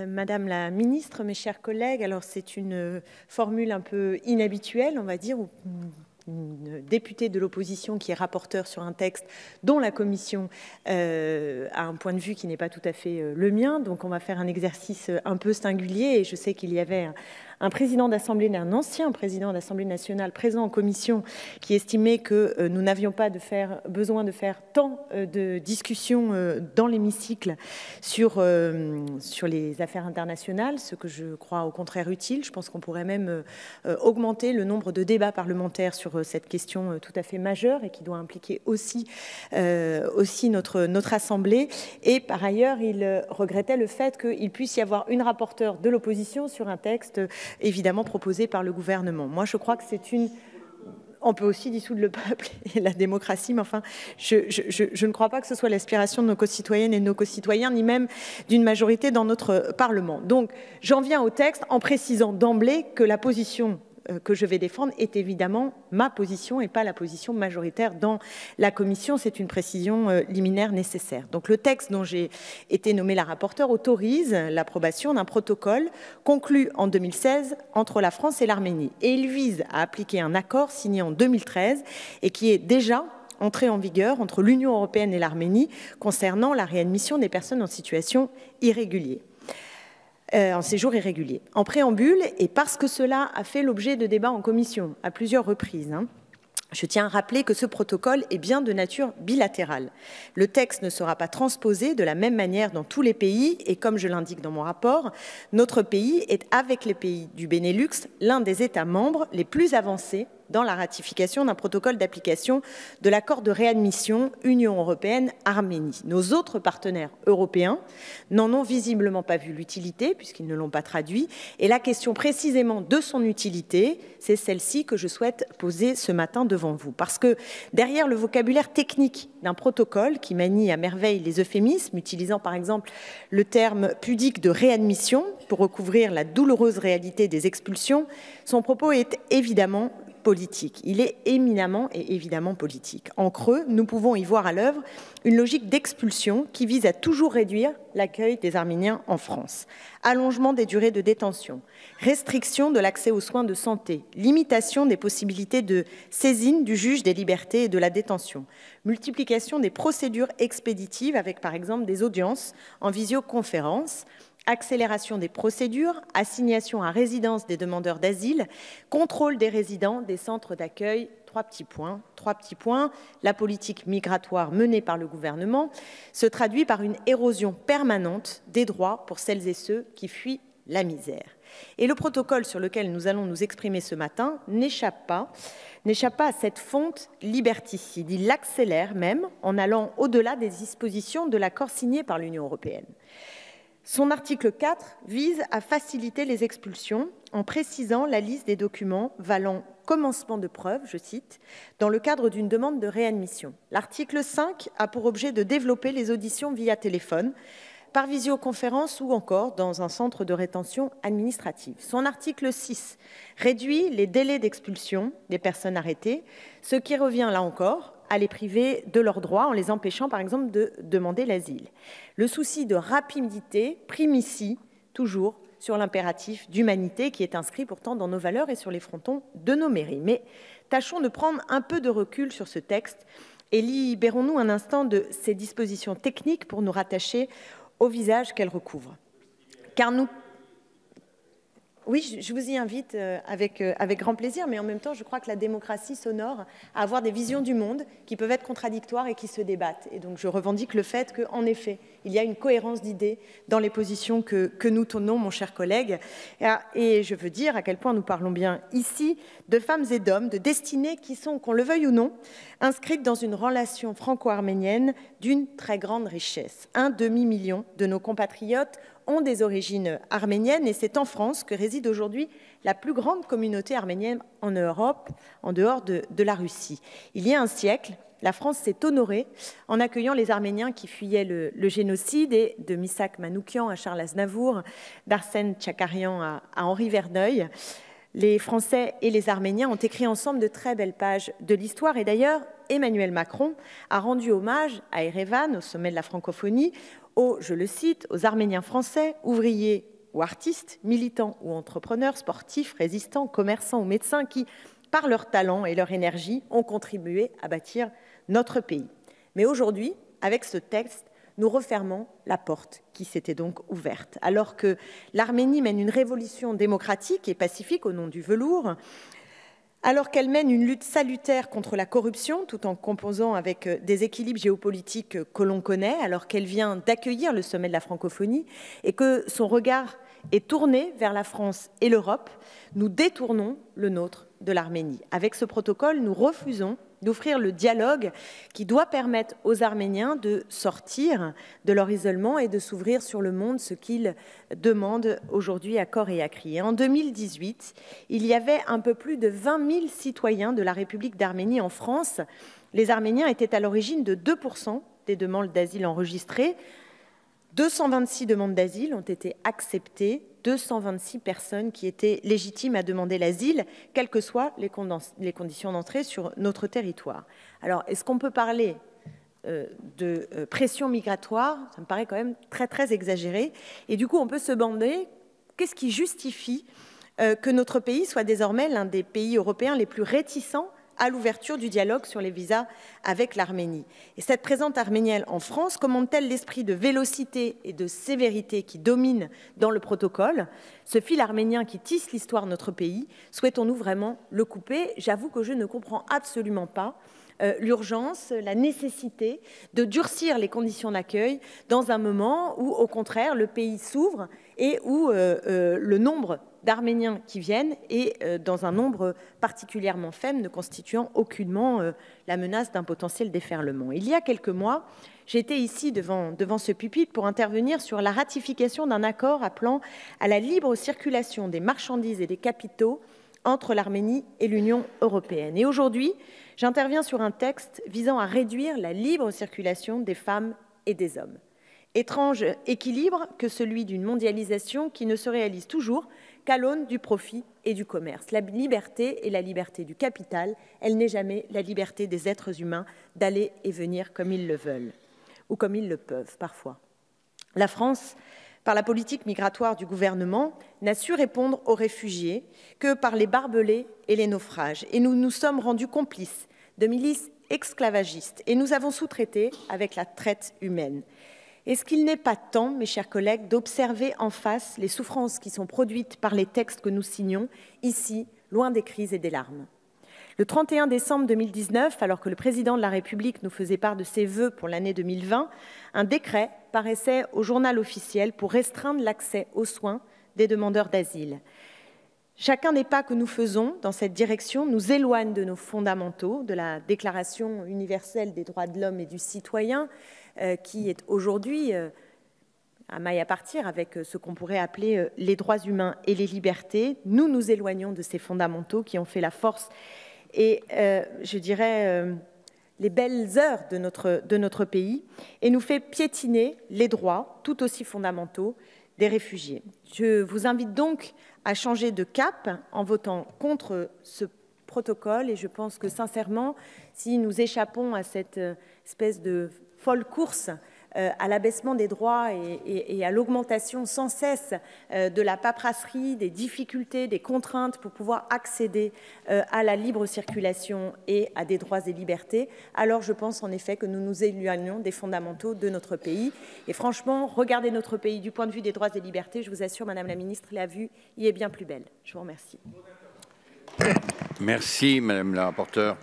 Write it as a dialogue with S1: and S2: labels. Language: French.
S1: Madame la ministre, mes chers collègues, alors c'est une formule un peu inhabituelle, on va dire, où une députée de l'opposition qui est rapporteure sur un texte dont la commission a un point de vue qui n'est pas tout à fait le mien. Donc on va faire un exercice un peu singulier et je sais qu'il y avait un président d'Assemblée, un ancien président d'Assemblée nationale présent en commission qui estimait que nous n'avions pas besoin de faire tant de discussions dans l'hémicycle sur les affaires internationales, ce que je crois au contraire utile. Je pense qu'on pourrait même augmenter le nombre de débats parlementaires sur cette question tout à fait majeure et qui doit impliquer aussi notre Assemblée. Et par ailleurs, il regrettait le fait qu'il puisse y avoir une rapporteure de l'opposition sur un texte évidemment proposé par le gouvernement. Moi, je crois que c'est une... On peut aussi dissoudre le peuple et la démocratie, mais enfin, je ne crois pas que ce soit l'aspiration de nos concitoyennes et de nos concitoyens, ni même d'une majorité dans notre Parlement. Donc, j'en viens au texte en précisant d'emblée que la position que je vais défendre est évidemment ma position et pas la position majoritaire dans la commission. C'est une précision liminaire nécessaire. Donc le texte dont j'ai été nommée la rapporteure autorise l'approbation d'un protocole conclu en 2016 entre la France et l'Arménie. Et il vise à appliquer un accord signé en 2013 et qui est déjà entré en vigueur entre l'Union européenne et l'Arménie concernant la réadmission des personnes en situation irrégulière. En séjour irrégulier. En préambule, et parce que cela a fait l'objet de débats en commission à plusieurs reprises, je tiens à rappeler que ce protocole est bien de nature bilatérale. Le texte ne sera pas transposé de la même manière dans tous les pays et comme je l'indique dans mon rapport, notre pays est, avec les pays du Benelux, l'un des États membres les plus avancés dans la ratification d'un protocole d'application de l'accord de réadmission Union européenne-Arménie. Nos autres partenaires européens n'en ont visiblement pas vu l'utilité, puisqu'ils ne l'ont pas traduit, et la question précisément de son utilité, c'est celle-ci que je souhaite poser ce matin devant vous. Parce que derrière le vocabulaire technique d'un protocole qui manie à merveille les euphémismes, utilisant par exemple le terme pudique de réadmission pour recouvrir la douloureuse réalité des expulsions, son propos est évidemment politique. Il est éminemment et évidemment politique. En creux, nous pouvons y voir à l'œuvre une logique d'expulsion qui vise à toujours réduire l'accueil des Arméniens en France. Allongement des durées de détention, restriction de l'accès aux soins de santé, limitation des possibilités de saisine du juge des libertés et de la détention, multiplication des procédures expéditives avec par exemple des audiences en visioconférence, accélération des procédures, assignation à résidence des demandeurs d'asile, contrôle des résidents des centres d'accueil, trois petits points. La politique migratoire menée par le gouvernement se traduit par une érosion permanente des droits pour celles et ceux qui fuient la misère. Et le protocole sur lequel nous allons nous exprimer ce matin n'échappe pas à cette fonte liberticide. Il l'accélère même en allant au-delà des dispositions de l'accord signé par l'Union européenne. Son article 4 vise à faciliter les expulsions en précisant la liste des documents valant commencement de preuve, je cite, dans le cadre d'une demande de réadmission. L'article 5 a pour objet de développer les auditions via téléphone, par visioconférence ou encore dans un centre de rétention administrative. Son article 6 réduit les délais d'expulsion des personnes arrêtées, ce qui revient là encore à les priver de leurs droits en les empêchant par exemple de demander l'asile. Le souci de rapidité prime ici toujours sur l'impératif d'humanité qui est inscrit pourtant dans nos valeurs et sur les frontons de nos mairies. Mais tâchons de prendre un peu de recul sur ce texte et libérons-nous un instant de ces dispositions techniques pour nous rattacher au visage qu'elles recouvrent. Car nous... Oui, je vous y invite avec grand plaisir, mais en même temps, je crois que la démocratie s'honore à avoir des visions du monde qui peuvent être contradictoires et qui se débattent. Et donc, je revendique le fait qu'en effet, il y a une cohérence d'idées dans les positions que nous tenons, mon cher collègue. Et je veux dire à quel point nous parlons bien ici de femmes et d'hommes, de destinées qui sont, qu'on le veuille ou non, inscrites dans une relation franco-arménienne d'une très grande richesse. 1,5 million de nos compatriotes ont des origines arméniennes et c'est en France que réside aujourd'hui la plus grande communauté arménienne en Europe, en dehors de la Russie. Il y a un siècle, la France s'est honorée en accueillant les Arméniens qui fuyaient le génocide et de Missak Manoukian à Charles Aznavour, d'Arsène Tchakarian à Henri Verneuil. Les Français et les Arméniens ont écrit ensemble de très belles pages de l'histoire. Et d'ailleurs, Emmanuel Macron a rendu hommage à Erevan, au sommet de la francophonie, je le cite, aux Arméniens français, ouvriers ou artistes, militants ou entrepreneurs, sportifs, résistants, commerçants ou médecins qui, par leur talent et leur énergie, ont contribué à bâtir notre pays. Mais aujourd'hui, avec ce texte, nous refermons la porte qui s'était donc ouverte. Alors que l'Arménie mène une révolution démocratique et pacifique au nom du velours, alors qu'elle mène une lutte salutaire contre la corruption tout en composant avec des équilibres géopolitiques que l'on connaît, alors qu'elle vient d'accueillir le sommet de la francophonie et que son regard est tourné vers la France et l'Europe, nous détournons le nôtre de l'Arménie. Avec ce protocole, nous refusons d'offrir le dialogue qui doit permettre aux Arméniens de sortir de leur isolement et de s'ouvrir sur le monde, ce qu'ils demandent aujourd'hui à corps et à cri. Et en 2018, il y avait un peu plus de 20 000 citoyens de la République d'Arménie en France. Les Arméniens étaient à l'origine de 2% des demandes d'asile enregistrées. 226 demandes d'asile ont été acceptées, 226 personnes qui étaient légitimes à demander l'asile, quelles que soient les conditions d'entrée sur notre territoire. Alors, est-ce qu'on peut parler de pression migratoire? Ça me paraît quand même très, très exagéré. Et du coup, on peut se demander qu'est-ce qui justifie que notre pays soit désormais l'un des pays européens les plus réticents à l'ouverture du dialogue sur les visas avec l'Arménie. Et cette présence arménienne en France commande-t-elle l'esprit de vélocité et de sévérité qui domine dans le protocole? Ce fil arménien qui tisse l'histoire de notre pays, souhaitons-nous vraiment le couper? J'avoue que je ne comprends absolument pas l'urgence, la nécessité de durcir les conditions d'accueil dans un moment où, au contraire, le pays s'ouvre et où le nombre d'Arméniens qui viennent est dans un nombre particulièrement faible, ne constituant aucunement la menace d'un potentiel déferlement. Il y a quelques mois, j'étais ici devant ce pupitre pour intervenir sur la ratification d'un accord appelant à la libre circulation des marchandises et des capitaux entre l'Arménie et l'Union européenne. Et aujourd'hui, j'interviens sur un texte visant à réduire la libre circulation des femmes et des hommes. Étrange équilibre que celui d'une mondialisation qui ne se réalise toujours qu'à l'aune du profit et du commerce. La liberté est la liberté du capital, elle n'est jamais la liberté des êtres humains d'aller et venir comme ils le veulent, ou comme ils le peuvent parfois. La France, par la politique migratoire du gouvernement, n'a su répondre aux réfugiés que par les barbelés et les naufrages. Et nous nous sommes rendus complices de milices esclavagistes et nous avons sous-traité avec la traite humaine. Est-ce qu'il n'est pas temps, mes chers collègues, d'observer en face les souffrances qui sont produites par les textes que nous signons, ici, loin des crises et des larmes? Le 31 décembre 2019, alors que le président de la République nous faisait part de ses vœux pour l'année 2020, un décret paraissait au journal officiel pour restreindre l'accès aux soins des demandeurs d'asile. Chacun des pas que nous faisons dans cette direction nous éloigne de nos fondamentaux, de la Déclaration universelle des droits de l'homme et du citoyen, qui est aujourd'hui à maille à partir avec ce qu'on pourrait appeler les droits humains et les libertés. Nous nous éloignons de ces fondamentaux qui ont fait la force et, je dirais, les belles heures de notre pays et nous fait piétiner les droits tout aussi fondamentaux des réfugiés. Je vous invite donc à changer de cap en votant contre ce protocole et je pense que sincèrement, si nous échappons à cette espèce de folle course à l'abaissement des droits et à l'augmentation sans cesse de la paperasserie, des difficultés, des contraintes pour pouvoir accéder à la libre circulation et à des droits et libertés, alors je pense en effet que nous nous éloignons des fondamentaux de notre pays. Et franchement, regardez notre pays du point de vue des droits et libertés, je vous assure, Madame la Ministre, la vue y est bien plus belle. Je vous remercie.
S2: Merci, Madame la rapporteure.